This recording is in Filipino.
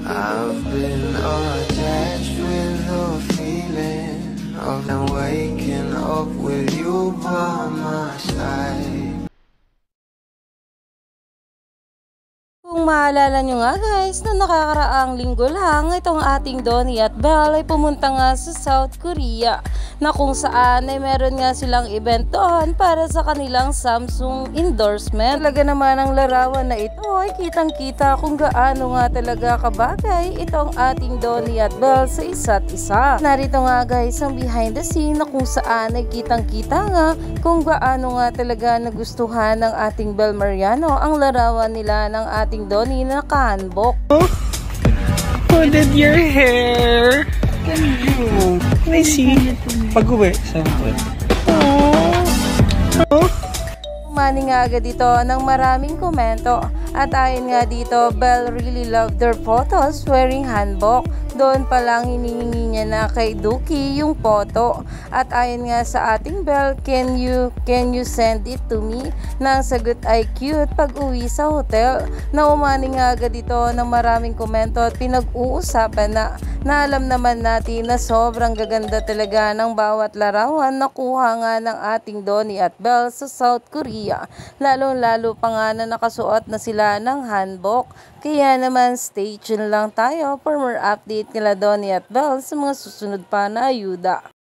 I've been attached with the feeling of waking up with you by my side. Kung maalala nyo nga guys, na nakakaraang linggo lang itong ating Donnie at Belle ay pumunta nga sa South Korea na kung saan ay meron nga silang event doon para sa kanilang Samsung endorsement. Talaga naman ang larawan na ito ay kitang kita kung gaano nga talaga kabagay itong ating Donnie at Belle sa isa't isa. Narito nga guys ang behind the scene na kung saan ay kitang kita nga kung gaano nga talaga nagustuhan ng ating Belle Mariano ang larawan nila ng ating Donnie na nakahanbok. Who did your hair? Can I see? Pag-uwi. Saan? Oh. Umani nga agad dito ng maraming komento at ayon nga dito, Belle really loved their photos wearing hanbok. Doon pa lang hinihingi niya na kay Duki yung photo. At ayon nga sa ating Belle, can you send it to me? Nang sagot ay cute pag uwi sa hotel. Na umani nga agad dito ng maraming komento at pinag-uusapan na alam naman natin na sobrang gaganda talaga ng bawat larawan na kuha nga ng ating Donnie at Belle sa South Korea. Lalo pa nga na nakasuot na sila ng hanbok. Kaya naman stay tuned lang tayo for more update nila Donnie at Belle sa mga susunod pa na ayuda.